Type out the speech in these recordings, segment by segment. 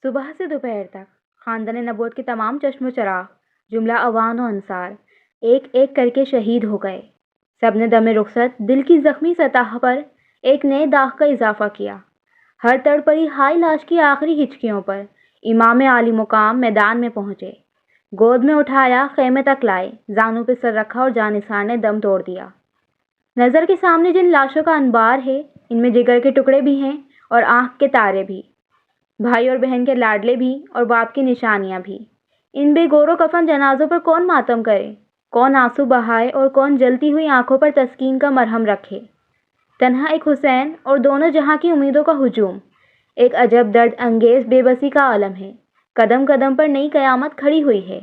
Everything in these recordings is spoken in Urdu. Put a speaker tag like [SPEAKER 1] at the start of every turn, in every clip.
[SPEAKER 1] صبح سے دوپہر تک خاندان نبوت کے تمام چشم و چراغ، جملہ اوان و انصار ایک ایک کر کے شہید ہو گئے۔ سب نے دم رخصت دل کی زخمی سطح پر ایک نئے داغ کا اضافہ کیا۔ ہر تڑ پڑی ہائی لاش کی آخری ہچکیوں پر امام عالی مقام میدان میں پہنچے، گود میں اٹھایا، خیمے تک لائے، زانوں پہ سر رکھا اور جانثار نے دم توڑ دیا۔ نظر کے سامنے جن لاشوں کا انبار ہے، ان میں جگر کے ٹکڑے بھی ہیں اور آنکھ کے تارے بھی، بھائی اور بہن کے لاڈلے بھی اور باپ کی نشانیاں بھی۔ ان بے گور و کفن جنازوں پر کون ماتم کرے، کون آنسو بہائے اور کون جلتی ہوئی آنکھوں پر تسکین کا مرہم رکھے۔ تنہا ایک حسین اور دونوں جہاں کی امیدوں کا ہجوم، ایک عجب درد انگیز بے بسی کا عالم ہے۔ قدم قدم پر نئی قیامت کھڑی ہوئی ہے،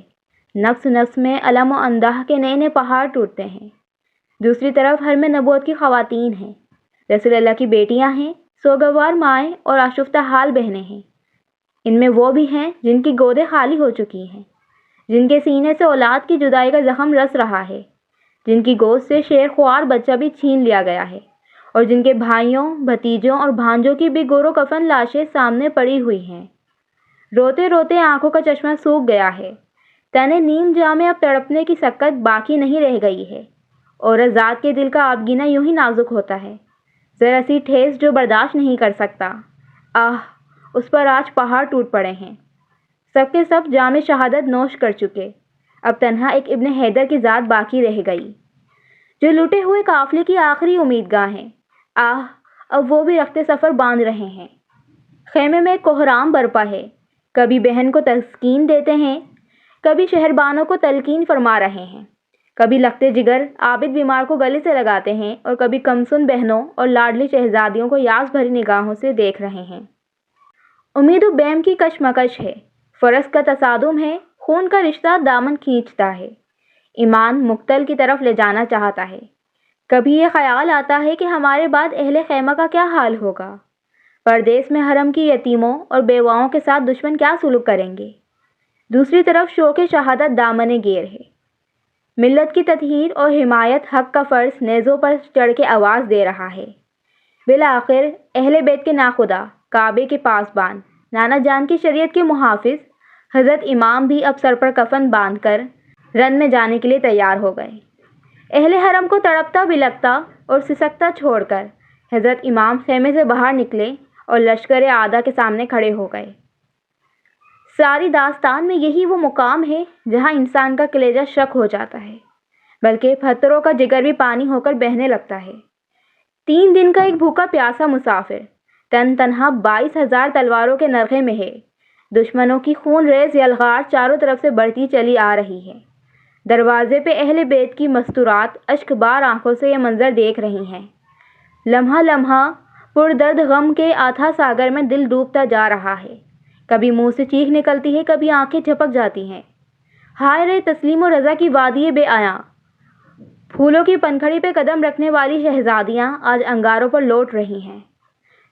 [SPEAKER 1] نفس نفس میں علم و انداہ کے نئے نئے پہاڑ ٹوٹتے ہیں۔ دوسری طرف ہر میں نبوت کی خواتین ہیں، رسول اللہ کی بیٹیاں ہیں، سوگوار مائیں اور آشفتہ حال بہنیں ہیں۔ ان میں وہ بھی ہیں جن کی گودیں خالی ہو چکی ہیں، جن کے سینے سے اولاد کی جدائی کا زخم رس رہا ہے، جن کی گود سے شیر خوار بچہ بھی چھین لیا گیا ہے، اور جن کے بھائیوں، بھتیجوں اور بھانجوں کی بے گور و کفن لاشیں سامنے پڑی ہوئی ہیں۔ روتے روتے آنکھوں کا چشمہ سوکھ گیا ہے، تنے نیم جاں میں اب تڑپنے کی سکت باقی نہیں رہ گئی ہے۔ عورت ذات کے دل کا آبگینہ یوں ہی نازک ہوتا ہے، ذرا سی ٹھیس جو برداشت نہیں کر سکتا، آہ، اس پر آج پہاڑ ٹوٹ پڑے ہیں۔ سب کے سب جام شہادت نوش کر چکے، اب تنہا ایک ابن حیدر کی ذات باقی رہ گئی، جو لٹے ہوئے قافلے کی آخری امیدگاہ ہیں۔ آہ، اب وہ بھی رخت سفر باندھ رہے ہیں۔ خیمے میں کوہرام برپا ہے، کبھی بہن کو تسکین دیتے ہیں، کبھی شہربانوں کو تلقین فرما رہے ہیں، کبھی لختے جگر عابد بیمار کو گلے سے لگاتے ہیں، اور کبھی کمسن بہنوں اور لاڈلی شہزادیوں کو یاس بھری نگاہوں سے دیکھ رہے ہیں۔ امید و بیم کی کشمکش ہے، فرض کا تصادم ہے، خون کا رشتہ دامن کھینچتا ہے، ایمان مقتل کی طرف لے جانا چاہتا ہے۔ کبھی یہ خیال آتا ہے کہ ہمارے بعد اہل خیمہ کا کیا حال ہوگا، پردیس میں حرم کی یتیموں اور بیواؤں کے ساتھ دشمن کیا سلوک کریں گے۔ دوسری طرف شوق شہادت دامن گیر ہے، ملت کی تطہیر اور حمایت حق کا فرض نیزوں پر چڑھ کے آواز دے رہا ہے۔ بالآخر اہل بیت کے ناخدا، کعبے کے پاسبان، نانا جان کی شریعت کے محافظ حضرت امام بھی اب سر پر کفن باندھ کر رن میں جانے کے لیے تیار ہو گئے۔ اہل حرم کو تڑپتا بلکتا اور سسکتا چھوڑ کر حضرت امام خیمے سے باہر نکلے اور لشکر اعداء کے سامنے کھڑے ہو گئے۔ ساری داستان میں یہی وہ مقام ہے جہاں انسان کا کلیجہ شک ہو جاتا ہے، بلکہ پتھروں کا جگر بھی پانی ہو کر بہنے لگتا ہے۔ 3 دن کا ایک بھوکا پیاسا مسافر تن تنہا 22,000 تلواروں کے نرغے میں ہے۔ دشمنوں کی خون ریز یلغار چاروں طرف سے بڑھتی چلی آ رہی ہے۔ دروازے پہ اہل بیت کی مستورات اشک بار آنکھوں سے یہ منظر دیکھ رہی ہیں۔ لمحہ لمحہ پردرد غم کے آتھا ساگر میں دل ڈوبتا جا رہا ہے، کبھی منہ سے چیخ نکلتی ہے، کبھی آنکھیں جھپک جاتی ہیں۔ ہائے رے تسلیم و رضا کی وادی بے آیاں، پھولوں کی پنکھڑی پہ قدم رکھنے والی شہزادیاں آج انگاروں پر لوٹ رہی ہیں،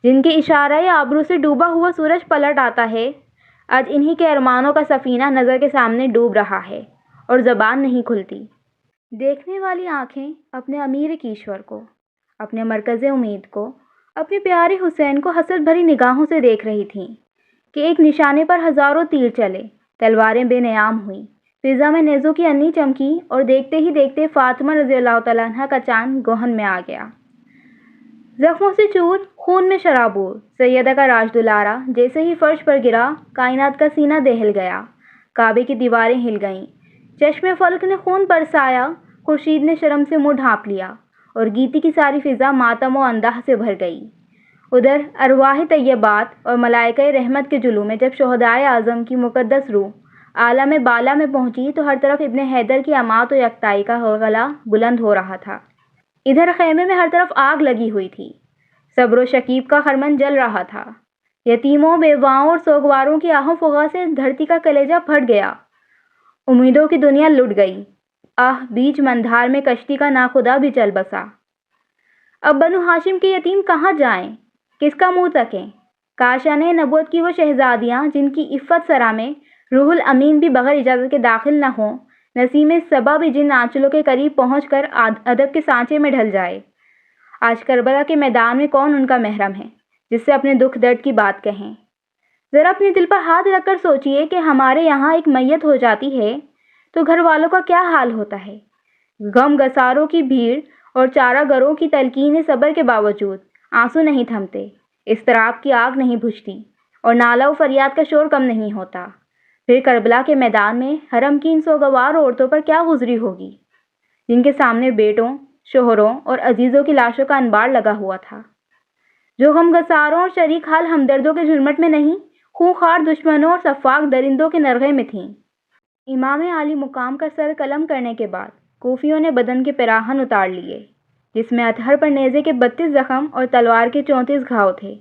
[SPEAKER 1] جن کے اشارہ آبرو سے ڈوبا ہوا سورج پلٹ آتا ہے۔ آج انہی کے ارمانوں کا سفینہ نظر کے سامنے ڈوب رہا ہے اور زبان نہیں کھلتی۔ دیکھنے والی آنکھیں اپنے امیر کیشور کو، اپنے مرکز امید کو، اپنے پیارے حسین کو حسرت بھری نگاہوں سے دیکھ رہی تھیں کہ ایک نشانے پر ہزاروں تیر چلے، تلواریں بے نیام ہوئیں، فضا میں نیزوں کی انی چمکی، اور دیکھتے ہی دیکھتے فاطمہ رضی اللہ تعالیٰ عنہ کا چاند گہن میں آ گیا۔ زخموں سے چور، خون میں شرابور، سیدہ کا راج دلارا جیسے ہی فرش پر گرا، کائنات کا سینہ دہل گیا، کعبے کی دیواریں ہل گئیں، چشم فلک نے خون برسایا، خورشید نے شرم سے منہ ڈھانپ لیا، اور گیتی کی ساری فضا ماتم و انداہ سے بھر گئی۔ ادھر ارواح طیبات اور ملائکہ رحمت کے جلوے میں جب شہدائے اعظم کی مقدس روح عالم بالا میں پہنچی تو ہر طرف ابن حیدر کی امات و یکتائی کا غلغلہ بلند ہو رہا تھا۔ ادھر خیمے میں ہر طرف آگ لگی ہوئی تھی، صبر و شکیب کا خرمن جل رہا تھا، یتیموں، بیواؤں اور سوگواروں کی آہوں فغاں سے دھرتی کا کلیجہ پھٹ گیا، امیدوں کی دنیا لٹ گئی۔ آہ، بیچ مندھار میں کشتی کا ناخدا بھی چل بسا۔ اب بنو ہاشم کے یتیم کہاں جائیں، کس کا منہ تکیں؟ کاشان نبوت کی وہ شہزادیاں جن کی عفت سرا میں روح الامین بھی بغیر اجازت کے داخل نہ ہوں، نسیم صبا بھی جن آنچلوں کے قریب پہنچ کر ادب کے سانچے میں ڈھل جائے۔ آج کربلا کے میدان میں کون ان کا محرم ہے جس سے اپنے دکھ درد کی بات کہیں؟ ذرا اپنے دل پر ہاتھ رکھ کر سوچئے کہ ہمارے یہاں ایک میت ہو جاتی ہے تو گھر والوں کا کیا حال ہوتا ہے۔ غم گساروں کی بھیڑ اور چارہ گروں کی تلقین صبر کے باوجود آنسو نہیں تھمتے، اضطراب کی آگ نہیں بجھتی اور نالہ و فریاد کا شور کم نہیں ہوتا۔ پھر کربلا کے میدان میں حرم کی ان سوگوار عورتوں پر کیا گزری ہوگی جن کے سامنے بیٹوں، شوہروں اور عزیزوں کی لاشوں کا انبار لگا ہوا تھا، جو غم گساروں اور شریک حال ہمدردوں کے جھرمٹ میں نہیں، خونخوار دشمنوں اور سفاک درندوں کے نرغے میں تھیں۔ امام عالی مقام کا سر قلم کرنے کے بعد کوفیوں نے بدن کے پیراہن اتار لیے، جس میں اطہر پر نیزے کے 32 زخم اور تلوار کے 34 گھاؤ تھے۔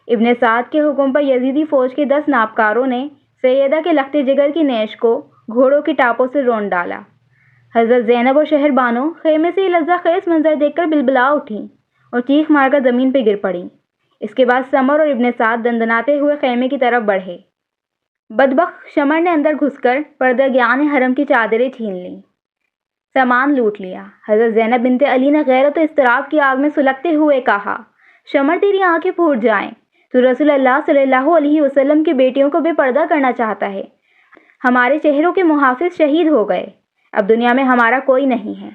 [SPEAKER 1] ابن سعد کے حکم پر یزیدی فوج کے 10 نابکاروں نے سیدہ کے لخت جگر کی نیش کو گھوڑوں کی ٹاپوں سے رون ڈالا۔ حضرت زینب اور شہر بانو خیمے سے یہ لرزہ خیز منظر دیکھ کر بلبلا اٹھیں اور چیخ مار کر زمین پہ گر پڑیں۔ اس کے بعد سمر اور ابن سعد دندناتے ہوئے خیمے کی طرف بڑھے۔ بدبخت شمر نے اندر گھس کر پردگیان حرم کی چادریں چھین لیں، سامان لوٹ لیا۔ حضرت زینب بنت علی نے غیرت و اضطراب کی آگ میں سلگتے ہوئے کہا، شمر تیری آنکھیں پھوٹ جائیں، تو رسول اللہ صلی اللہ علیہ وسلم کی بیٹیوں کو بے پردہ کرنا چاہتا ہے۔ ہمارے چہروں کے محافظ شہید ہو گئے، اب دنیا میں ہمارا کوئی نہیں ہے۔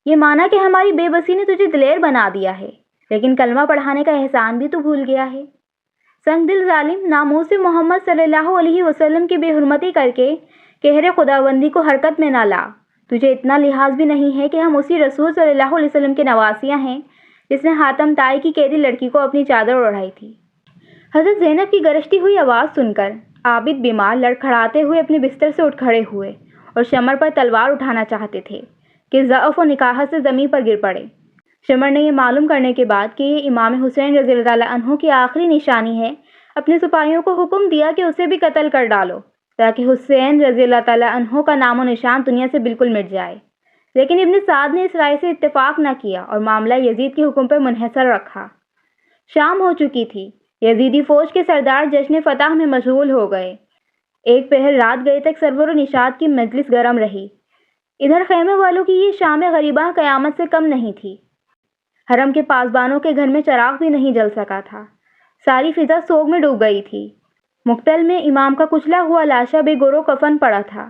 [SPEAKER 1] یہ مانا کہ ہماری بے بسی نے تجھے دلیر بنا دیا ہے، لیکن کلمہ پڑھانے کا احسان بھی تو بھول گیا ہے۔ سنگ دل ظالم ناموس محمد صلی اللہ علیہ وسلم کی بے حرمتی کر کے کہر خداوندی کو حرکت میں نہ لا۔ تجھے اتنا لحاظ بھی نہیں ہے کہ ہم اسی رسول صلی اللہ علیہ وسلم کے نواسیاں ہیں جس نے حاتم طائی کی قیدی لڑکی کو اپنی چادر اڑائی تھی۔ حضرت زینب کی گرجتی ہوئی آواز سن کر عابد بیمار لڑکھڑاتے ہوئے اپنے بستر سے اٹھ کھڑے ہوئے اور شمر پر تلوار اٹھانا چاہتے تھے کہ ضعف و نکاحت سے زمین پر گر پڑے۔ شمر نے یہ معلوم کرنے کے بعد کہ یہ امام حسین رضی اللہ عنہ کی آخری نشانی ہے، اپنے سپاہیوں کو حکم دیا کہ اسے بھی قتل کر ڈالو تاکہ حسین رضی اللہ تعالیٰ عنہ کا نام و نشان دنیا سے بالکل مٹ جائے۔ لیکن ابن سعد نے اس رائے سے اتفاق نہ کیا اور معاملہ یزید کے حکم پر منحصر رکھا۔ شام ہو چکی تھی، یزیدی فوج کے سردار جشن فتح میں مشغول ہو گئے۔ ایک پہر رات گئے تک سرور و نشاط کی مجلس گرم رہی۔ ادھر خیمے والوں کی یہ شام غریباں قیامت سے کم نہیں تھی۔ حرم کے پاسبانوں کے گھر میں چراغ بھی نہیں جل سکا تھا، ساری فضا سوگ میں ڈوب گئی تھی۔ مقتل میں امام کا کچلا ہوا لاشا بے گرو کفن پڑا تھا۔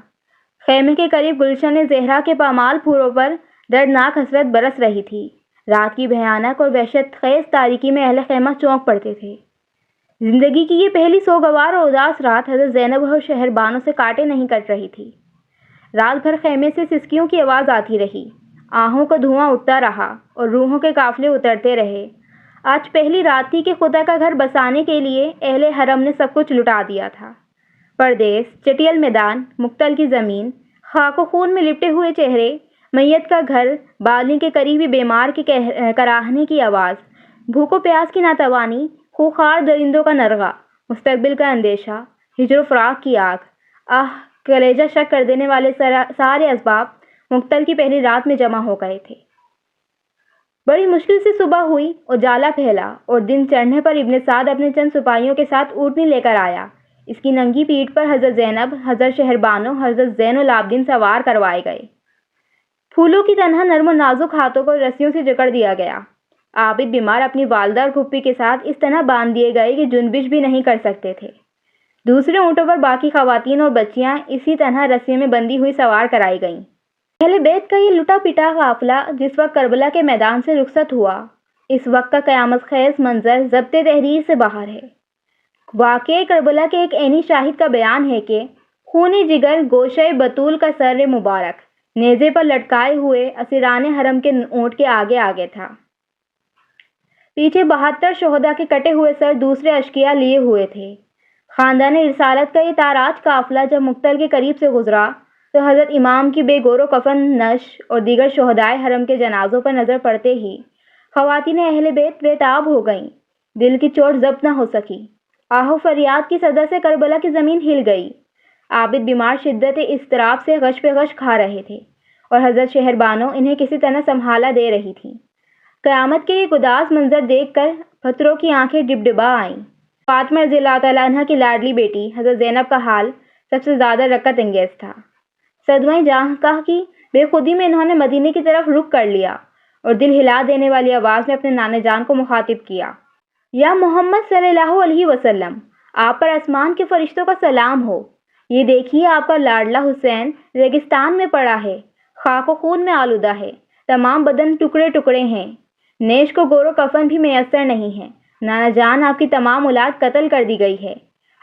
[SPEAKER 1] خیمے کے قریب گلشن زہرا کے پامال پھولوں پر دردناک حسرت برس رہی تھی۔ رات کی بھیانک اور وحشت خیز تاریکی میں اہل خیمہ چونک پڑتے تھے۔ زندگی کی یہ پہلی سوگوار اور اداس رات حضرت زینب اور شہر بانو سے کاٹے نہیں کٹ رہی تھی۔ رات بھر خیمے سے سسکیوں کی آواز آتی رہی، آہوں کا دھواں اٹھتا رہا اور روحوں کے قافلے اترتے رہے۔ آج پہلی رات تھی کہ خدا کا گھر بسانے کے لیے اہل حرم نے سب کچھ لٹا دیا تھا۔ پردیس، چٹیل میدان، مقتل کی زمین، خاک و خون میں لپٹے ہوئے چہرے، میت کا گھر، بالیں کے قریبی بیمار کی کراہنے کی آواز، بھوک و پیاس کی ناتوانی، خوخار درندوں کا نرغہ، مستقبل کا اندیشہ، ہجر و فراق کی آگ، کلیجہ شک کر دینے والے سارے اسباب مقتل کی پہلی رات میں جمع ہو گئے تھے۔ بڑی مشکل سے صبح ہوئی، اجالا پھیلا اور دن چڑھنے پر ابن سعد اپنے چند سپاہیوں کے ساتھ اونٹنی لے کر آیا۔ اس کی ننگی پیٹھ پر حضرت زینب، حضرت شہر بانو، حضرت زین العابدین سوار کروائے گئے۔ پھولوں کی طرح نرم و نازک ہاتھوں کو رسیوں سے جکڑ دیا گیا۔ عابد بیمار اپنی والدہ اور پھوپھی کے ساتھ اس طرح باندھ دیے گئے کہ جنبش بھی نہیں کر سکتے تھے۔ دوسرے اونٹوں پر باقی خواتین اور بچیاں اسی طرح رسیوں میں بندھی ہوئی سوار کرائی گئیں۔ اہل بیت کا یہ لٹا پٹا قافلہ جس وقت کربلا کے میدان سے رخصت ہوا، اس وقت کا قیامت خیز منظر ضبط تحریر سے باہر ہے۔ واقعہ کربلا کے ایک عینی شاہد کا بیان ہے کہ خون جگر گوشہ بطول کا سر مبارک نیزے پر لٹکائے ہوئے اسیران حرم کے اونٹ کے آگے آگے تھا۔ پیچھے 72 شہداء کے کٹے ہوئے سر دوسرے اشقیاء لیے ہوئے تھے۔ خاندان رسالت کا یہ تاراج قافلہ جب مقتل کے قریب سے گزرا تو حضرت امام کی بے گور و کفن نش اور دیگر شہدائے حرم کے جنازوں پر نظر پڑتے ہی خواتین اہل بیت بے تاب ہو گئیں۔ دل کی چوٹ ضبط نہ ہو سکی۔ آہ و فریاد کی صدا سے کربلا کی زمین ہل گئی۔ عابد بیمار شدت اضطراب سے غش پہ غش کھا رہے تھے اور حضرت شہر بانو انہیں کسی طرح سنبھالا دے رہی تھی۔ قیامت کے یہ اداس منظر دیکھ کر پتھروں کی آنکھیں ڈبڈبا آئیں۔ فاطمہ رضی اللہ تعالیٰ عنہ کی لاڈلی بیٹی حضرت زینب کا حال سب سے زیادہ رقت انگیز تھا۔ صدمہ جاں کی بے خودی میں انہوں نے مدینے کی طرف رخ کر لیا اور دل ہلا دینے والی آواز میں اپنے نانے جان کو مخاطب کیا، یا محمد صلی اللہ علیہ وسلم، آپ پر آسمان کے فرشتوں کا سلام ہو۔ یہ دیکھیے آپ کا لاڈلا حسین ریگستان میں پڑا ہے، خاک و خون میں آلودہ ہے، تمام بدن ٹکڑے ٹکڑے ہیں، نیش کو گورو کفن بھی میسر نہیں ہے۔ نانا جان آپ کی تمام اولاد قتل کر دی گئی ہے،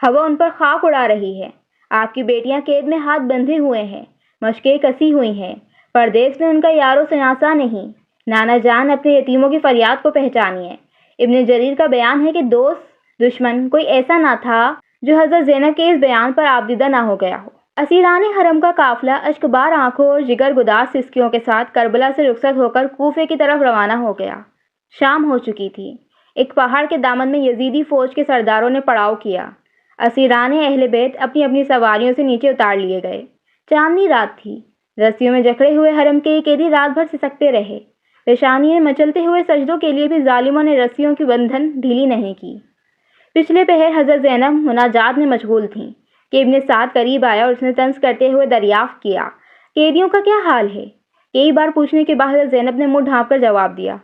[SPEAKER 1] ہوا ان پر خاک اڑا رہی ہے۔ آپ کی بیٹیاں قید میں ہاتھ بندھے ہوئے ہیں، مشقیں کسی ہوئی ہیں، پردیس میں ان کا یار و شناسا نہیں۔ نانا جان اپنے یتیموں کی فریاد کو پہچانیے۔ ابن جریر کا بیان ہے کہ دوست دشمن کوئی ایسا نہ تھا جو حضرت زینب کے اس بیان پر آبدیدہ نہ ہو گیا ہو۔ اسیران حرم کا قافلہ اشکبار آنکھوں اور جگر گداز سسکیوں کے ساتھ کربلا سے رخصت ہو کر کوفے کی طرف روانہ ہو گیا۔ شام ہو چکی تھی۔ ایک پہاڑ کے دامن میں یزیدی فوج کے سرداروں نے پڑاؤ کیا۔ اسیران اہل بیت اپنی اپنی سواریوں سے نیچے اتار لیے گئے۔ چاندنی رات تھی۔ رسیوں میں جکڑے ہوئے حرم کے قیدی رات بھر سسکتے رہے۔ پیشانییں مچلتے ہوئے سجدوں کے لیے بھی ظالموں نے رسیوں کی بندھن ڈھیلی نہیں کی۔ پچھلے پہر حضرت زینب مناجات میں مشغول تھیں کہ ابن سعد قریب آیا اور اس نے طنز کرتے ہوئے دریافت کیا، قیدیوں کا کیا حال ہے؟ کئی بار پوچھنے کے بعد حضرت زینب نے منہ ڈھانپ کر جواب دیا،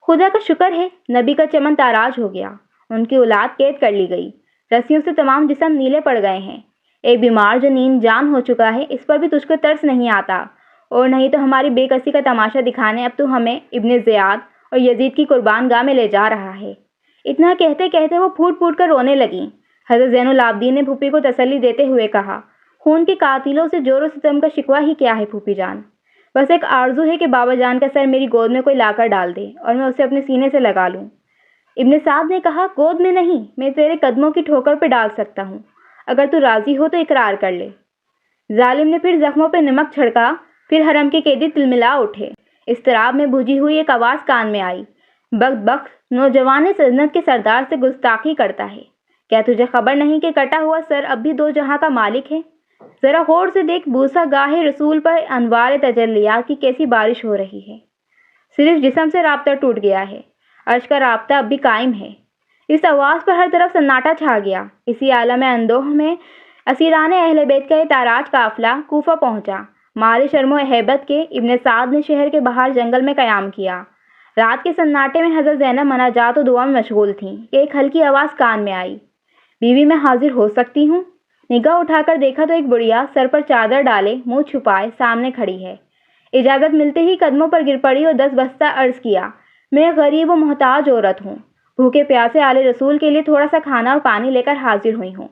[SPEAKER 1] خدا کا شکر ہے، نبی کا چمن تاراج ہو گیا، ان کی اولاد قید کر لی گئی، رسیوں سے تمام جسم نیلے پڑ گئے ہیں، ایک بیمار جو نیند جان ہو چکا ہے، اس پر بھی تجھ کو ترس نہیں آتا، اور نہیں تو ہماری بے کسی کا تماشا دکھانے اب تو ہمیں ابن زیاد اور یزید کی قربان گاہ میں لے جا رہا ہے۔ اتنا کہتے کہتے وہ پھوٹ پھوٹ کر رونے لگیں۔ حضرت زین العابدین نے پھوپھی کو تسلی دیتے ہوئے کہا، خون کے قاتلوں سے جور و ستم کا شکوہ ہی کیا ہے پھوپھی جان، بس ایک آرزو ہے کہ بابا جان کا سر میری گود میں کوئی لا کر ڈال دے اور میں اسے اپنے سینے سے لگا لوں۔ ابن سعد نے کہا، گود میں نہیں، میں تیرے قدموں کی ٹھوکر پہ ڈال سکتا ہوں، اگر تو راضی ہو تو اقرار کر لے۔ ظالم نے پھر زخموں پہ نمک چھڑکا، پھر حرم کے قیدی تلملا اٹھے۔ اضطراب میں بھجی ہوئی ایک آواز کان میں آئی، بخت نوجوان سلطنت کے سردار سے گستاخی کرتا ہے، کیا تجھے خبر نہیں کہ کٹا ہوا سر اب بھی دو جہاں کا مالک ہے؟ ذرا غور سے دیکھ، بوسا گاہ رسول پر انوار تجلیات کی کیسی بارش ہو رہی ہے، صرف جسم سے رابطہ ٹوٹ گیا ہے، عرش کا رابطہ اب بھی قائم ہے۔ اس آواز پر ہر طرف سناٹا چھا گیا۔ اسی عالم اندوہ میں اسیران اہل بیت کا یہ تاراج قافلہ کوفہ پہنچا۔ مارے شرم و ہیبت کے ابن سعد نے شہر کے باہر جنگل میں قیام کیا۔ رات کے سناٹے میں حضرت زینب مناجات و دعا میں مشغول تھیں کہ ایک ہلکی آواز کان میں آئی، بیوی میں حاضر ہو سکتی ہوں؟ نگاہ اٹھا کر دیکھا تو ایک بڑھیا سر پر چادر ڈالے، منہ چھپائے سامنے کھڑی ہے۔ اجازت ملتے ہی قدموں پر گر پڑی اور دس بستہ عرض کیا، میں غریب و محتاج عورت ہوں، بھوکے پیاسے آل رسول کے لیے تھوڑا سا کھانا اور پانی لے کر حاضر ہوئی ہوں۔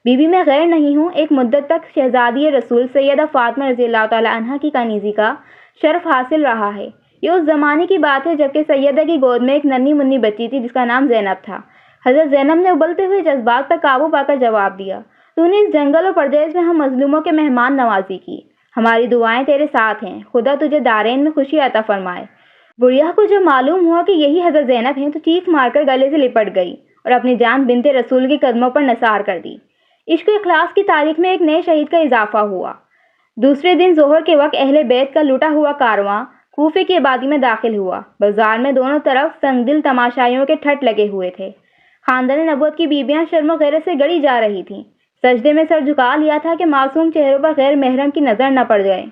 [SPEAKER 1] بیوی میں غیر نہیں ہوں، ایک مدت تک شہزادی رسول سیدہ فاطمہ رضی اللہ تعالی عنہ کی کنیزی کا شرف حاصل رہا ہے۔ یہ اس زمانے کی بات ہے جبکہ سیدہ کی گود میں ایک ننھی منی بچی تھی جس کا نام زینب تھا۔ حضرت زینب نے ابلتے ہوئے جذبات پر قابو پا کر جواب دیا، تو نے اس جنگل اور پردیس میں ہم مظلوموں کے مہمان نوازی کی، ہماری دعائیں تیرے ساتھ ہیں، خدا تجھے دارین میں خوشی عطا فرمائے۔ بڑھیا کو جب معلوم ہوا کہ یہی حضرت زینب ہیں تو چیخ مار کر گلے سے لپٹ گئی اور اپنی جان بنت رسول کے قدموں پر نثار کر دی۔ عشق و اخلاص کی تاریخ میں ایک نئے شہید کا اضافہ ہوا۔ دوسرے دن ظہر کے وقت اہل بیت کا لٹا ہوا کارواں کوفے کی آبادی میں داخل ہوا۔ بازار میں دونوں طرف سنگ دل تماشائیوں کے ٹھٹ لگے ہوئے تھے۔ خاندان نبوت کی بیویاں شرم و غیرت سے گڑی جا رہی تھیں، سجدے میں سر جھکا لیا تھا کہ معصوم چہروں پر غیر محرم کی نظر نہ پڑ جائے۔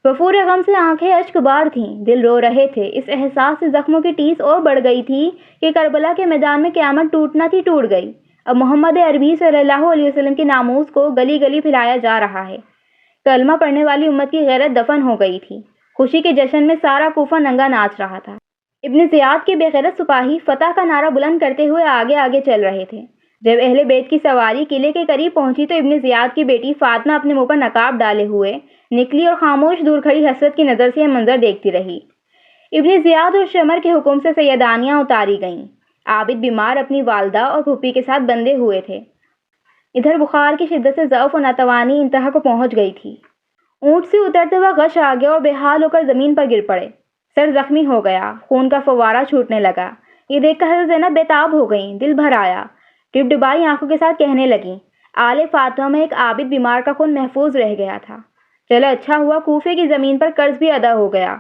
[SPEAKER 1] وفور غم سے آنکھیں اشکبار تھیں، دل رو رہے تھے۔ اس احساس سے زخموں کی ٹیس اور بڑھ گئی تھی کہ کربلا کے میدان میں قیامت ٹوٹنا تھی ٹوٹ گئی۔ اب محمد عربی صلی اللہ علیہ وسلم کی ناموس کو گلی گلی پھیلایا جا رہا ہے۔ کلمہ پڑھنے والی امت کی غیرت دفن ہو گئی تھی۔ خوشی کے جشن میں سارا کوفہ ننگا ناچ رہا تھا۔ ابن زیاد کے بے غیرت سپاہی فتح کا نعرہ بلند کرتے ہوئے آگے آگے چل رہے تھے۔ جب اہل بیت کی سواری قلعے کے قریب پہنچی تو ابن زیاد کی بیٹی فاطمہ اپنے منہ پر نقاب ڈالے ہوئے نکلی اور خاموش دور کھڑی حسرت کی نظر سے یہ منظر دیکھتی رہی۔ ابن زیاد اور شمر کے حکم سے سیدانیاں اتاری گئیں۔ عابد بیمار اپنی والدہ اور پھوپھی کے ساتھ بندھے ہوئے تھے۔ ادھر بخار کی شدت سے ضعف و ناتوانی انتہا کو پہنچ گئی تھی۔ اونٹ سے اترتے وقت غش آ گیا اور بے حال ہو کر زمین پر گر پڑے۔ سر زخمی ہو گیا، خون کا فوارہ چھوٹنے لگا۔ یہ دیکھ کر حضرت زینب بےتاب ہو گئیں، دل بھر آیا۔ ڈب ڈبائی آنکھوں کے ساتھ کہنے لگیں، آل فاطمہ میں ایک عابد بیمار کا خون محفوظ رہ گیا تھا، چلو اچھا ہوا کوفے کی زمین پر قرض بھی ادا ہو گیا۔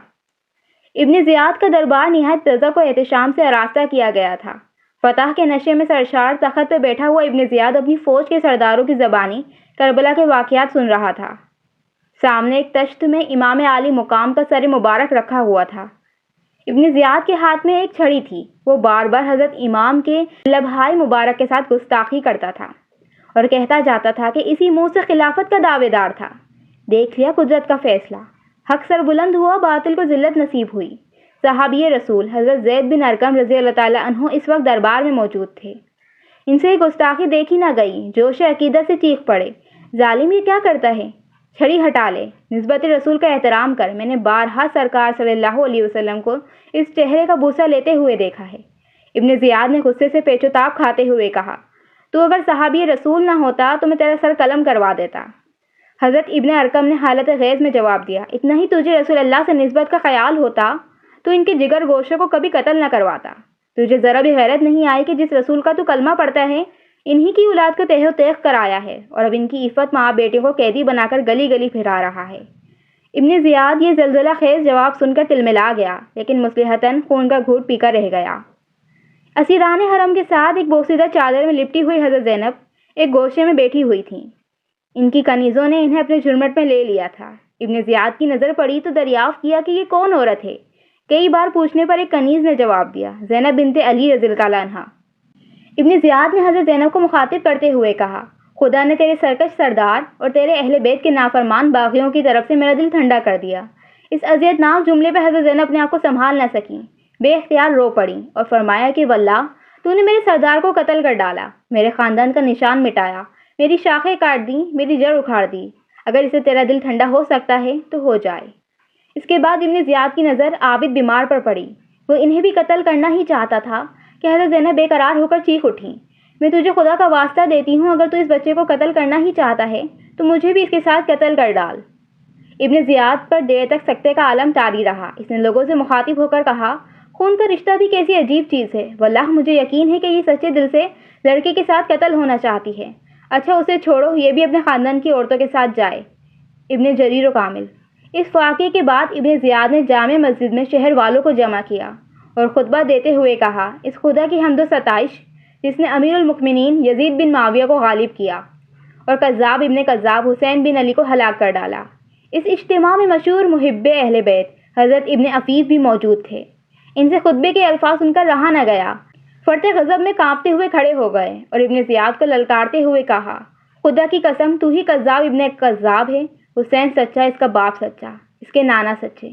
[SPEAKER 1] ابن زیاد کا دربار نہایت رزق و احتشام سے آراستہ کیا گیا تھا۔ فتح کے نشے میں سرشار تخت پہ بیٹھا ہوا ابن زیاد اپنی فوج کے سرداروں کی زبانی کربلا کے واقعات سن رہا تھا۔ سامنے ایک تشت میں امام عالی مقام کا سر مبارک رکھا ہوا تھا۔ ابن زیاد کے ہاتھ میں ایک چھڑی تھی۔ وہ بار بار حضرت امام کے لبہائے مبارک کے ساتھ گستاخی کرتا تھا۔ اور کہتا جاتا تھا کہ اسی منہ سے خلافت کا دعوے دار تھا۔ دیکھ لیا قدرت کا فیصلہ، حق سر بلند ہوا، باطل کو ذلت نصیب ہوئی۔ صحابی رسول حضرت زید بن ارقم رضی اللہ تعالیٰ عنہ اس وقت دربار میں موجود تھے۔ ان سے گستاخی دیکھی نہ گئی، جوش عقیدت سے چیخ پڑے، ظالم یہ کیا کرتا ہے، چھڑی ہٹا لے، نسبت رسول کا احترام کر۔ میں نے بارہا سرکار صلی اللہ علیہ وسلم کو اس چہرے کا بوسہ لیتے ہوئے دیکھا ہے۔ ابن زیاد نے غصے سے پیچ و تاب کھاتے ہوئے کہا، تو اگر صحابی رسول نہ ہوتا تو میں تیرا سر قلم کروا دیتا۔ حضرت ابن ارقم نے حالت غیظ میں جواب دیا، اتنا ہی تجھے رسول اللہ سے نسبت کا خیال ہوتا تو ان کے جگر گوشوں کو کبھی قتل نہ کرواتا۔ تجھے ذرا بھی غیرت نہیں آئی کہ جس رسول کا تو کلمہ پڑھتا ہے انہی کی اولاد کو تہہ و تیغ کرایا ہے اور اب ان کی عفت ماں بیٹے کو قیدی بنا کر گلی گلی پھرا رہا ہے۔ ابن زیاد یہ زلزلہ خیز جواب سن کر تلملا گیا، لیکن مصلحتاً خون کا گھونٹ پی کر رہ گیا۔ اسیران حرم کے ساتھ ایک بوسیدہ چادر میں لپٹی ہوئی حضرت زینب ایک گوشے میں بیٹھی ہوئی تھیں۔ ان کی کنیزوں نے انہیں اپنے جھرمٹ میں لے لیا تھا۔ ابن زیاد کی نظر پڑی تو دریافت کیا کہ یہ کون عورت ہے۔ کئی بار پوچھنے پر ایک کنیز نے جواب دیا، زینب بنت علی رضی اللہ تعالیٰ عنہ۔ ابن زیاد نے حضرت زینب کو مخاطب کرتے ہوئے کہا، خدا نے تیرے سرکش سردار اور تیرے اہل بیت کے نافرمان باغیوں کی طرف سے میرا دل ٹھنڈا کر دیا۔ اس اذیت ناک جملے پہ حضرت زینب اپنے آپ کو سنبھال نہ سکی، بے اختیار رو پڑی اور فرمایا کہ واللہ تو نے میرے سردار کو قتل کر ڈالا، میرے خاندان کا نشان مٹایا، میری شاخیں کاٹ دی، میری جڑ اکھاڑ دی۔ اگر اسے تیرا دل ٹھنڈا ہو سکتا ہے تو ہو جائے۔ اس کے بعد ابن زیاد کی نظر عابد بیمار پر پڑی۔ وہ انہیں بھی قتل کرنا ہی چاہتا تھا کہ حضرت زینب بے قرار ہو کر چیخ اٹھی، میں تجھے خدا کا واسطہ دیتی ہوں، اگر تو اس بچے کو قتل کرنا ہی چاہتا ہے تو مجھے بھی اس کے ساتھ قتل کر ڈال۔ ابن زیاد پر دیر تک سکتے کا عالم طاری رہا۔ اس نے لوگوں سے مخاطب ہو کر کہا، خون کا رشتہ بھی کیسی عجیب چیز ہے، واللہ مجھے یقین ہے کہ یہ سچے دل سے لڑکے کے ساتھ قتل ہونا چاہتی ہے۔ اچھا اسے چھوڑو، یہ بھی اپنے خاندان کی عورتوں کے ساتھ جائے۔ ابن جریر و کامل۔ اس واقعے کے بعد ابن زیاد نے جامع مسجد میں شہر والوں کو جمع کیا اور خطبہ دیتے ہوئے کہا، اس خدا کی حمد و ستائش جس نے امیر المؤمنین یزید بن معاویہ کو غالب کیا اور کذاب ابن کذاب حسین بن علی کو ہلاک کر ڈالا۔ اس اجتماع میں مشہور محب اہل بیت حضرت ابن عفیف بھی موجود تھے۔ ان سے خطبے کے الفاظ سن کر رہا نہ گیا، فرتے غضب میں کانپتے ہوئے کھڑے ہو گئے اور ابن زیاد کو للکارتے ہوئے کہا، خدا کی قسم تو ہی کذاب ابن کذاب ہے، حسین سچا، اس کا باپ سچا، اس کے نانا سچے۔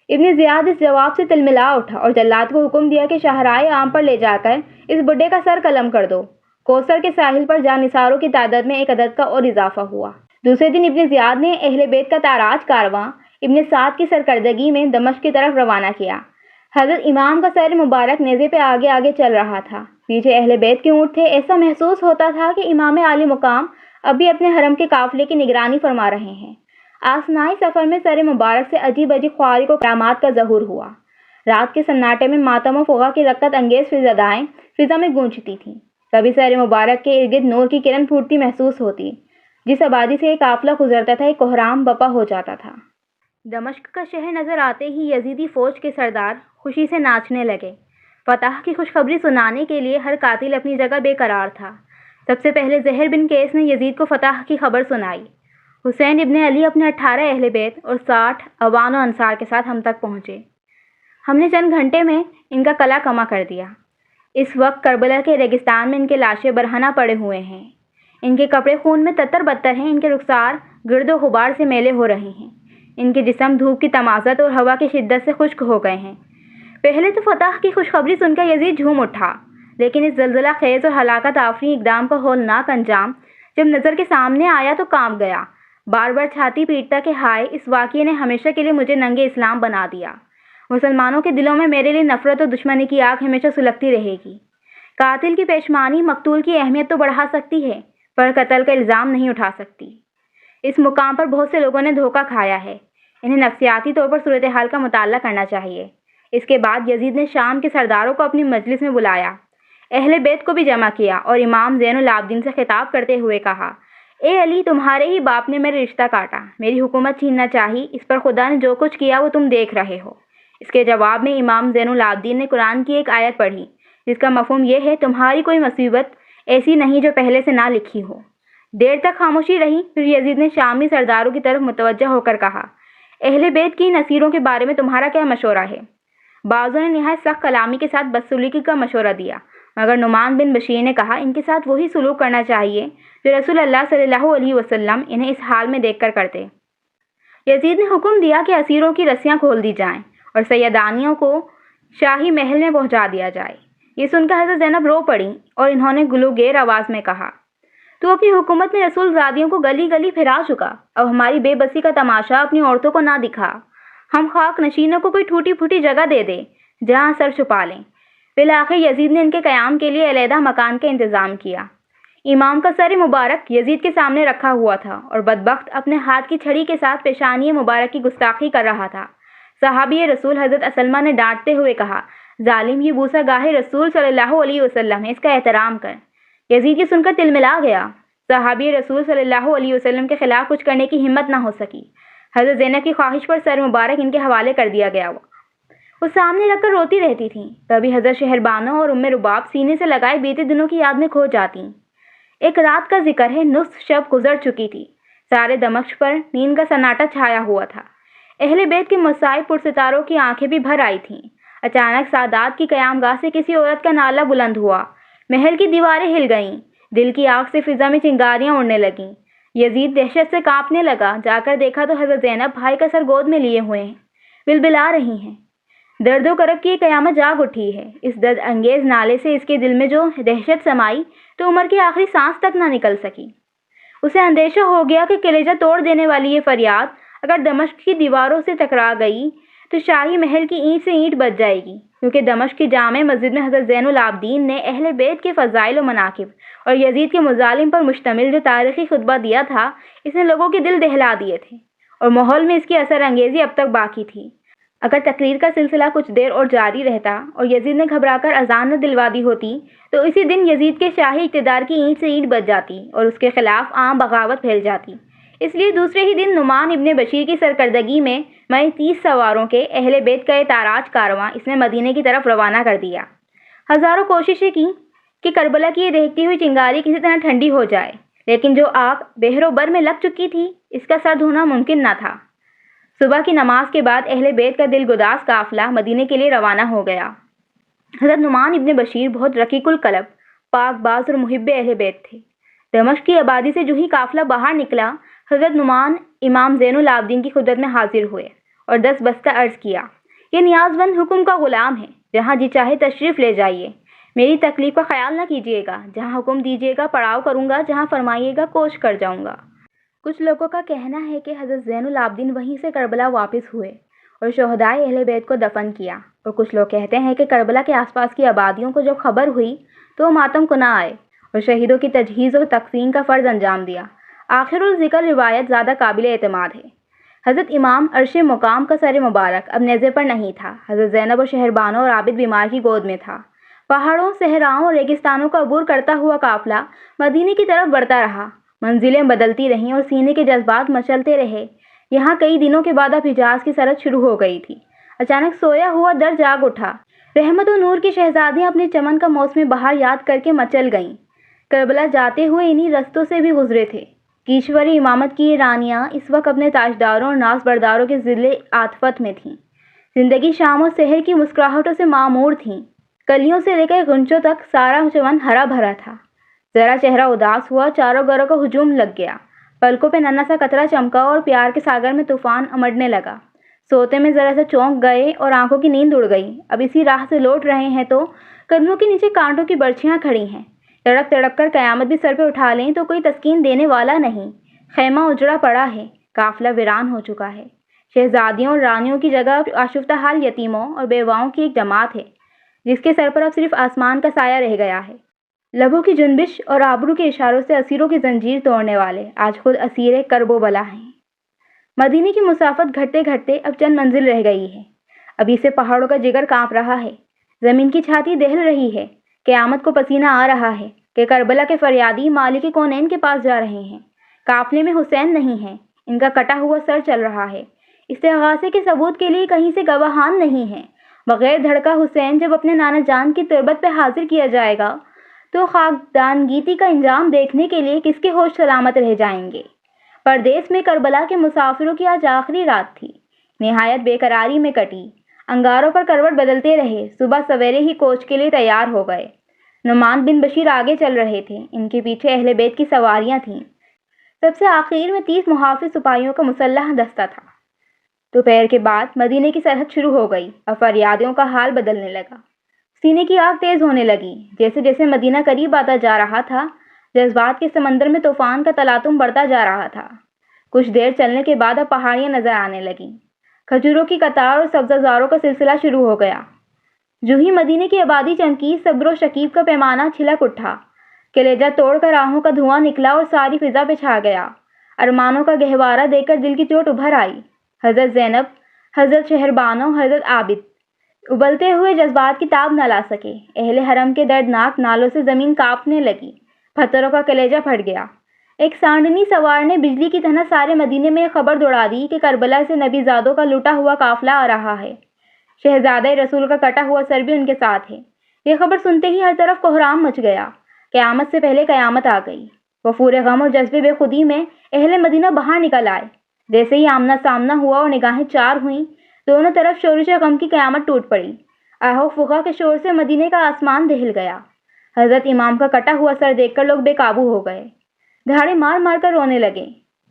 [SPEAKER 1] ابن زیاد اس جواب سے تلملا اٹھا اور جلاد کو حکم دیا کہ شاہراہ عام پر لے جا کر اس بڈھے کا سر قلم کر دو۔ کوثر کے ساحل پر جانثاروں کی تعداد میں ایک عدد کا اور اضافہ ہوا۔ دوسرے دن ابن زیاد نے اہل بیت کا تاراج کارواں ابن سعد کی سرکردگی میں دمشق کی طرف روانہ کیا۔ حضرت امام کا سر مبارک نیزے پہ آگے آگے چل رہا تھا، پیچھے اہل بیت کے اونٹ تھے۔ ایسا محسوس ہوتا تھا کہ امام عالی مقام ابھی اپنے حرم کے قافلے کی نگرانی فرما رہے ہیں۔ آسنائی سفر میں سر مبارک سے عجیب عجیب خوارق و کرامات کا ظہور ہوا۔ رات کے سناٹے میں ماتم و فغاں کی رقت انگیز فضادائیں فضا میں گونجتی تھیں۔ کبھی سر مبارک کے ارد گرد نور کی کرن پھوٹتی محسوس ہوتی، جس آبادی سے ایک قافلہ گزرتا تھا ایک کوہرام بپا ہو جاتا تھا۔ دمشق کا شہر نظر آتے ہی یزیدی فوج کے سردار خوشی سے ناچنے لگے۔ فتح کی خوشخبری سنانے کے لیے ہر قاتل اپنی جگہ بے قرار تھا۔ سب سے پہلے زہر بن قیس نے یزید کو فتح کی خبر سنائی۔ حسین ابن علی اپنے 18 اہل بیت اور 60 عوان و انصار کے ساتھ ہم تک پہنچے۔ ہم نے چند گھنٹے میں ان کا قلعہ کما کر دیا۔ اس وقت کربلا کے ریگستان میں ان کے لاشیں برہنہ پڑے ہوئے ہیں، ان کے کپڑے خون میں تتر بتر ہیں، ان کے رخسار گرد و غبار سے میلے ہو رہے ہیں، ان کے جسم دھوپ کی تمازت اور ہوا کی شدت سے خشک ہو گئے ہیں۔ پہلے تو فتح کی خوشخبری سن کر یزید جھوم اٹھا، لیکن اس زلزلہ خیز اور ہلاکت آفریں اقدام کا ہولناک انجام جب نظر کے سامنے آیا تو کانپ گیا۔ بار بار چھاتی پیٹتا کہ ہائے، اس واقعے نے ہمیشہ کے لیے مجھے ننگے اسلام بنا دیا۔ مسلمانوں کے دلوں میں میرے لیے نفرت و دشمنی کی آگ ہمیشہ سلگتی رہے گی۔ قاتل کی پیشمانی مقتول کی اہمیت تو بڑھا سکتی ہے، پر قتل کا الزام نہیں اٹھا سکتی۔ اس مقام پر بہت سے لوگوں نے دھوکہ کھایا ہے، انہیں نفسیاتی طور پر صورتحال کا مطالعہ کرنا چاہیے۔ اس کے بعد یزید نے شام کے سرداروں کو اپنی مجلس میں بلایا، اہل بیت کو بھی جمع کیا اور امام زین العابدین سے خطاب کرتے ہوئے کہا، اے علی، تمہارے ہی باپ نے میرے رشتہ کاٹا، میری حکومت چھیننا چاہی، اس پر خدا نے جو کچھ کیا وہ تم دیکھ رہے ہو۔ اس کے جواب میں امام زین العابدین نے قرآن کی ایک آیت پڑھی جس کا مفہوم یہ ہے، تمہاری کوئی مصیبت ایسی نہیں جو پہلے سے نہ لکھی ہو۔ دیر تک خاموشی رہی، پھر یزید نے شامی سرداروں کی طرف متوجہ ہو کر کہا، اہل بیت کی نصیروں کے بارے میں تمہارا کیا مشورہ ہے؟ بعضوں نے نہایت سخت کلامی کے ساتھ بدسلوکی کا مشورہ دیا، مگر نعمان بن بشیر نے کہا ان کے ساتھ وہی سلوک کرنا چاہیے جو رسول اللہ صلی اللہ علیہ وسلم انہیں اس حال میں دیکھ کر کرتے۔ یزید نے حکم دیا کہ اسیروں کی رسیاں کھول دی جائیں اور سیدانیوں کو شاہی محل میں پہنچا دیا جائے۔ یہ سن کر حضرت زینب رو پڑیں اور انہوں نے گلوگیر آواز میں کہا، تو اپنی حکومت میں رسول زادیوں کو گلی گلی پھرا چکا، اب ہماری بے بسی کا تماشا اپنی عورتوں کو نہ دکھا۔ ہم خاک نشینوں کو کوئی ٹوٹی پھوٹی جگہ دے دے جہاں سر چھپا لیں۔ بالآخر یزید نے ان کے قیام کے لیے علیحدہ مکان کا انتظام کیا۔ امام کا سر مبارک یزید کے سامنے رکھا ہوا تھا اور بدبخت اپنے ہاتھ کی چھڑی کے ساتھ پیشانی مبارک کی گستاخی کر رہا تھا۔ صحابی رسول حضرت اسلمہ نے ڈانٹتے ہوئے کہا، ظالم، یہ بوسہ گاہ رسول صلی اللہ علیہ وسلم ہے، اس کا احترام کر۔ یزید یہ سن کر تلملا گیا۔ صحابی رسول صلی اللہ علیہ وسلم کے خلاف کچھ کرنے کی ہمت نہ ہو سکی۔ حضرت زینب کی خواہش پر سر مبارک ان کے حوالے کر دیا گیا۔ وہ سامنے رکھ کر روتی رہتی تھیں، تبھی حضرت شہربانو اور ام رباب سینے سے لگائے بیتے دنوں کی یاد میں کھو جاتی۔ ایک رات کا ذکر ہے، نصف شب گزر چکی تھی، سارے دمشق پر نیند کا سناٹا چھایا ہوا تھا۔ اہل بیت کے مصائب پرستاروں کی آنکھیں بھی بھر آئی تھیں۔ اچانک سادات کی قیام گاہ سے کسی عورت کا نالہ بلند ہوا، محل کی دیواریں ہل گئیں، دل کی آگ سے فضا میں چنگاریاں اڑنے لگیں۔ یزید دہشت سے کانپنے لگا، جا کر دیکھا تو حضرت زینب بھائی کا سر گود میں لیے ہوئے ہیں، بلبلا رہی ہیں۔ درد و کرب کی یہ قیامت جاگ اٹھی ہے۔ اس درد انگیز نالے سے اس کے دل میں جو دہشت سمائی تو عمر کی آخری سانس تک نہ نکل سکی۔ اسے اندیشہ ہو گیا کہ کلیجہ توڑ دینے والی یہ فریاد اگر دمشق کی دیواروں سے ٹکرا گئی تو شاہی محل کی اینٹ سے اینٹ بچ جائے گی، کیونکہ دمشق کی جامع مسجد میں حضرت زین العابدین نے اہل بیت کے فضائل و مناقب اور یزید کے مظالم پر مشتمل جو تاریخی خطبہ دیا تھا، اس نے لوگوں کے دل دہلا دیے تھے اور ماحول میں اس کی اثر انگیزی اب تک باقی تھی۔ اگر تقریر کا سلسلہ کچھ دیر اور جاری رہتا اور یزید نے گھبرا کر اذان نہ دلوا دی ہوتی تو اسی دن یزید کے شاہی اقتدار کی اینٹ سے اینٹ بچ جاتی اور اس کے خلاف عام بغاوت پھیل جاتی۔ اس لیے دوسرے ہی دن نعمان ابن بشیر کی سرکردگی میں 30 سواروں کے اہل بیت کا تاراج کارواں اس نے مدینے کی طرف روانہ کر دیا۔ ہزاروں کوششیں کی کہ کربلا کی یہ دہکتی ہوئی چنگاری کسی طرح ٹھنڈی ہو جائے، لیکن جو آگ بحر و بر میں لگ چکی تھی اس کا سر دھونا ممکن نہ تھا۔ صبح کی نماز کے بعد اہل بیت کا دل گداز قافلہ مدینے کے لیے روانہ ہو گیا۔ حضرت نعمان ابن بشیر بہت رقیق القلب، پاک باز اور محب اہل بیت تھے۔ دمشق کی آبادی سے جو ہی قافلہ باہر نکلا، حضرت نعمان امام زین العابدین کی خدمت میں حاضر ہوئے اور دست بستہ عرض کیا، یہ نیاز بند حکم کا غلام ہے، جہاں جی چاہے تشریف لے جائیے، میری تکلیف کا خیال نہ کیجیے گا، جہاں حکم دیجیے گا پڑاؤ کروں گا، جہاں فرمائیے گا کوش کر جاؤں گا۔ کچھ لوگوں کا کہنا ہے کہ حضرت زین العابدین وہیں سے کربلا واپس ہوئے اور شہدائے اہل بیت کو دفن کیا، اور کچھ لوگ کہتے ہیں کہ کربلا کے آس پاس کی آبادیوں کو جب خبر ہوئی تو وہ ماتم کو نہ آئے اور شہیدوں کی تجہیز و تکفین کا فرض انجام دیا۔ آخر الذکر روایت زیادہ قابل اعتماد ہے۔ حضرت امام عرش مقام کا سر مبارک اب نیزے پر نہیں تھا، حضرت زینب اور شہربانو اور عابد بیمار کی گود میں تھا۔ پہاڑوں، صحراؤں اور ریگستانوں کا عبور کرتا ہوا قافلہ مدینے کی طرف بڑھتا رہا، منزلیں بدلتی رہیں اور سینے کے جذبات مچلتے رہے۔ یہاں کئی دنوں کے بعد اب حجاز کی سرحد شروع ہو گئی تھی۔ اچانک سویا ہوا در جاگ اٹھا، رحمت و نور کی شہزادیاں اپنے چمن کا موسم بہار یاد کر کے مچل گئیں۔ کربلا جاتے ہوئے انہی رستوں سے بھی گزرے تھے۔ کیشوری امامت کی یہ رانیاں اس وقت اپنے تاجداروں اور ناز برداروں کے ذل عاطفت میں تھیں۔ زندگی شام و سحر کی مسکراہٹوں سے معمور تھیں۔ کلیوں سے لے کر غنچوں تک سارا چمن ہرا بھرا تھا۔ ذرا چہرہ اداس ہوا، چاروں گھروں کا ہجوم لگ گیا، پلکوں پہ ننھا سا قطرہ چمکا اور پیار کے ساگر میں طوفان امڑنے لگا۔ سوتے میں ذرا سا چونک گئے اور آنکھوں کی نیند اڑ گئی۔ اب اسی راہ سے لوٹ رہے ہیں تو قدموں کے نیچے کانٹوں کی برچھیاں کھڑی ہیں۔ تڑک تڑک کر قیامت بھی سر پہ اٹھا لیں تو کوئی تسکین دینے والا نہیں۔ خیمہ اجڑا پڑا ہے، قافلہ ویران ہو چکا ہے۔ شہزادیوں اور رانیوں کی جگہ آشفتہ حال یتیموں اور بیواؤں کی ایک جماعت ہے، جس کے سر پر اب صرف آسمان کا سایہ رہ گیا ہے۔ لبوں کی جنبش اور آبرو کے اشاروں سے اسیروں کی زنجیر توڑنے والے آج خود اسیر کرب و بلا ہیں۔ مدینے کی مسافت گھٹتے گھٹتے اب چند منزل رہ گئی ہے۔ ابھی سے پہاڑوں کا جگر کانپ رہا ہے، زمین کی چھاتی دہل رہی ہے، قیامت کو پسینہ آ رہا ہے کہ کربلا کے فریادی مالک کونین کے پاس جا رہے ہیں۔ قافلے میں حسین نہیں ہے، ان کا کٹا ہوا سر چل رہا ہے۔ استغاثے کے ثبوت کے لیے کہیں سے گواہان نہیں ہیں۔ بغیر دھڑکا حسین جب اپنے نانا جان کی تربت پہ حاضر کیا جائے گا تو خاکدانگیتی کا انجام دیکھنے کے لیے کس کے ہوش سلامت رہ جائیں گے۔ پردیس میں کربلا کے مسافروں کی آج آخری رات تھی، نہایت بے قراری میں کٹی۔ انگاروں پر کروٹ بدلتے رہے، صبح سویرے ہی کوچ کے لیے تیار ہو گئے۔ نعمان بن بشیر آگے چل رہے تھے، ان کے پیچھے اہل بیت کی سواریاں تھیں۔ سب سے آخر میں 30 محافظ سپاہیوں کا مسلح دستہ تھا۔ دوپہر کے بعد مدینے کی سرحد شروع ہو گئی اور فریادیوں کا حال بدلنے لگا۔ سینے کی آگ تیز ہونے لگی۔ جیسے جیسے مدینہ قریب آتا جا رہا تھا، جذبات کے سمندر میں طوفان کا تلاطم بڑھتا جا رہا تھا۔ کچھ دیر چلنے کے بعد اب پہاڑیاں نظر آنے لگیں۔ کھجوروں کی قطار اور سبزہ زاروں کا سلسلہ شروع ہو گیا۔ جو ہی مدینے کی آبادی چمکی، صبر و شکیب کا پیمانہ چھلک اٹھا۔ کلیجہ توڑ کر آہوں کا دھواں نکلا اور ساری فضا پہ چھا گیا۔ ارمانوں کا گہوارہ دیکھ کر دل کی چوٹ ابھر آئی۔ حضرت زینب، حضرت شہربانو، حضرت عابد ابلتے ہوئے جذبات کی تاب نہ لا سکے۔ اہل حرم کے دردناک نالوں سے زمین کانپنے لگی۔ پتھروں کا کلیجہ پھٹ گیا۔ ایک سانڈنی سوار نے بجلی کی طرح سارے مدینے میں خبر دوڑا دی کہ کربلا سے نبی زادوں کا لوٹا ہوا قافلہ آ رہا ہے۔ شہزادہ رسول کا کٹا ہوا سر بھی ان کے ساتھ ہے۔ یہ خبر سنتے ہی ہر طرف کوہرام مچ گیا۔ قیامت سے پہلے قیامت آ گئی۔ وفور غم اور جذبے بے خودی میں اہل مدینہ باہر نکل آئے۔ جیسے ہی آمنا سامنا ہوا اور نگاہیں چار ہوئیں، دونوں طرف شورش غم کی قیامت ٹوٹ پڑی۔ آہو فغا کے شور سے مدینے کا آسمان دہل گیا۔ حضرت امام کا کٹا ہوا سر دیکھ کر لوگ بے قابو ہو گئے۔ دھاڑے مار مار کر رونے لگے۔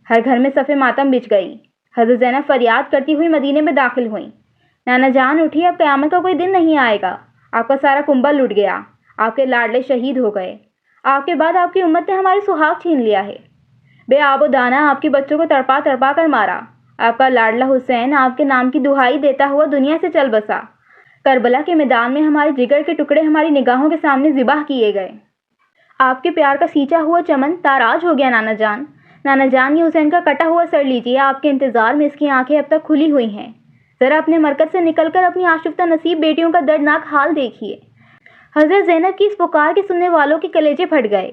[SPEAKER 1] ہر گھر میں صف ماتم بچھ گئی۔ حضرت زینب فریاد کرتی ہوئی مدینے میں داخل ہوئیں۔ نانا جان اٹھی، اب قیامت کا کوئی دن نہیں آئے گا۔ آپ کا سارا کنبہ لٹ گیا۔ آپ کے لاڈلے شہید ہو گئے۔ آپ کے بعد آپ کی امت نے ہمارے سہاگ چھین لیا ہے۔ بے آب و دانا آپ کے بچوں کو تڑپا تڑپا کر مارا۔ آپ کا لاڈلا حسین آپ کے نام کی دہائی دیتا ہوا دنیا سے چل بسا۔ کربلا کے میدان میں ہمارے جگر کے ٹکڑے ہماری نگاہوں کے سامنے ذبح کیے گئے۔ آپ کے پیار کا سینچا ہوا چمن تاراج ہو گیا نانا جان۔ نانا جان، یہ حسین کا کٹا ہوا سر لیجیے، آپ کے انتظار میں اس کی آنکھیں اب تک کھلی ہوئی ہیں۔ ذرا اپنے مرکز سے نکل کر اپنی آشفتہ نصیب بیٹیوں کا دردناک حال دیکھیے۔ حضرت زینب کی اس پکار کے سننے والوں کے کلیجے پھٹ گئے۔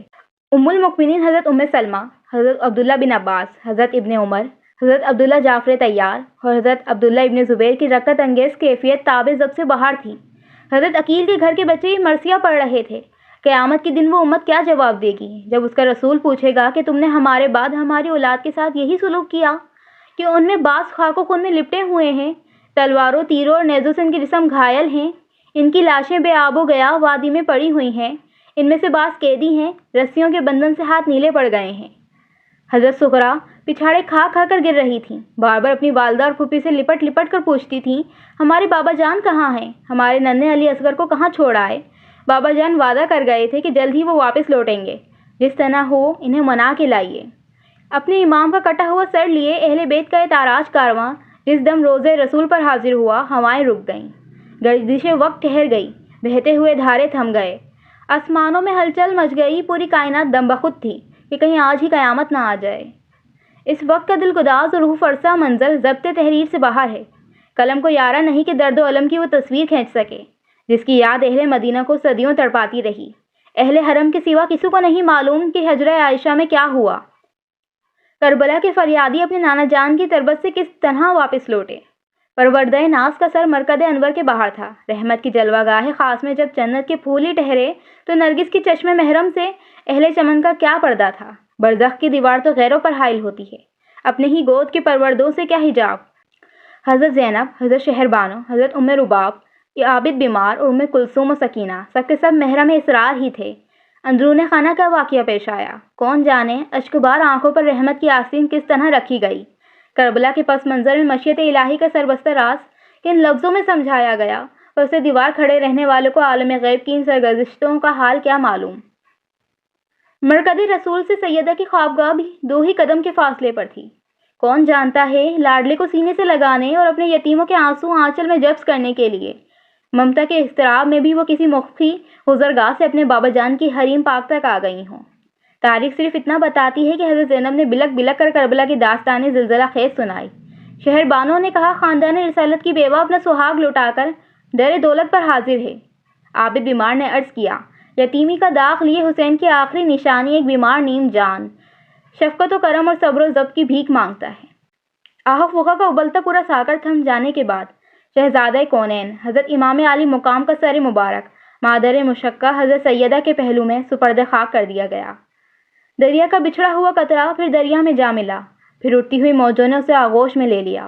[SPEAKER 1] ام المؤمنین حضرت ام سلمہ، حضرت عبداللہ بن عباس، حضرت ابن عمر، حضرت عبداللہ جعفر طیار اور حضرت عبداللہ ابن زبیر کی رکت انگیز کیفیت تاب ضبط سے باہر تھی۔ حضرت عقیل کے گھر کے بچے ہی مرثیہ پڑھ رہے تھے۔ قیامت کے دن وہ امت کیا جواب دے گی جب اس کا رسول پوچھے گا کہ تم نے ہمارے بعد ہماری اولاد کے ساتھ یہی سلوک کیا کہ ان میں بعض خاک و خون میں لپٹے ہوئے ہیں، تلواروں، تیروں اور نیزوں سے ان کے جسم گھائل ہیں، ان کی لاشیں بے آب و گیا وادی میں پڑی ہوئی ہیں، ان میں سے بعض قیدی ہیں، رسیوں کے بندھن سے ہاتھ نیلے پڑ گئے ہیں۔ حضرت سغرا پچھاڑے کھا کھا کر گر رہی تھیں، بار بار اپنی والدہ اور پھوپھی سے لپٹ لپٹ کر پوچھتی تھیں، ہمارے بابا جان کہاں ہیں؟ ہمارے ننھے علی اصغر کو کہاں چھوڑ آئے؟ بابا جان وعدہ کر گئے تھے کہ جلد ہی وہ واپس لوٹیں گے، جس طرح ہو انہیں منا کے لائیے۔ اپنے امام کا کٹا ہوا سر لیے اہل بیت کا یہ تاراج کارواں جس دم روزے رسول پر حاضر ہوا، ہوائیں رک گئیں، گردش وقت ٹھہر گئی، بہتے ہوئے دھارے تھم گئے، آسمانوں میں ہلچل مچ گئی، پوری کائنات دم بخود تھی کہ کہیں آج ہی قیامت نہ آ جائے۔ اس وقت کا دلگداز اور روح فرسا منظر ضبط تحریر سے باہر ہے۔ قلم کو یارہ نہیں کہ درد و الم کی وہ تصویر کھینچ سکے جس کی یاد اہل مدینہ کو صدیوں تڑپاتی رہی۔ اہل حرم کے سوا کسی کو نہیں معلوم کہ حجرہ عائشہ میں کیا ہوا۔ کربلا کے فریادی اپنے نانا جان کی تربت سے کس طرح واپس لوٹے۔ پروردہ ناز کا سر مرکز انور کے باہر تھا۔ رحمت کی جلوہ گاہ خاص میں جب جنت کے پھول ہی ٹھہرے تو نرگس کی چشم محرم سے اہل چمن کا کیا پردہ تھا۔ برزخ کی دیوار تو غیروں پر حائل ہوتی ہے، اپنے ہی گود کے پروردوں سے کیا حجاب۔ حضرت زینب، حضرت شہربانو، حضرت ام رباب، عابد بیمار اور ام کلثوم و سکینہ سب کے سب محرم اسرار ہی تھے۔ اندرون خانہ کا واقعہ پیش آیا، کون جانے اشکبار آنکھوں پر رحمت کی آستین کس طرح رکھی گئی۔ کربلا کے پس منظر میں مشیت الہی کا سربستہ راز کن لفظوں میں سمجھایا گیا اور اسے دیوار کھڑے رہنے والوں کو عالم غیب کی ان سرگزشتوں کا حال کیا معلوم۔ مرکز رسول سے سیدہ کی خوابگاہ بھی 2 ہی قدم کے فاصلے پر تھی۔ کون جانتا ہے لاڈلے کو سینے سے لگانے اور اپنے یتیموں کے آنسو آنچل میں جبس کرنے کے لیے ممتا کے اضطراب میں بھی وہ کسی مخفی گزرگاہ سے اپنے بابا جان کی حریم پاک تک آ گئی ہوں۔ تاریخ صرف اتنا بتاتی ہے کہ حضرت زینب نے بلک بلک کر کربلا کی داستان زلزلہ خیز سنائی۔ شہر بانو نے کہا، خاندان رسالت کی بیوہ اپنا سہاگ لوٹا کر در دولت پر حاضر ہے۔ عابد بیمار نے عرض کیا، یتیمی کا داغ لیے حسین کی آخری نشانی ایک بیمار نیم جان شفقت و کرم اور صبر و ضبط کی بھیک مانگتا ہے۔ آہ فغا کا ابلتا پورا ساگر تھم جانے کے بعد شہزادہ کونین حضرت امام علی مقام کا سر مبارک مادر مشکہ حضرت سیدہ کے پہلو میں سپرد خاک کر دیا گیا۔ دریا کا بچھڑا ہوا قطرہ پھر دریا میں جا ملا، پھر اٹھتی ہوئی موجوں نے اسے آغوش میں لے لیا۔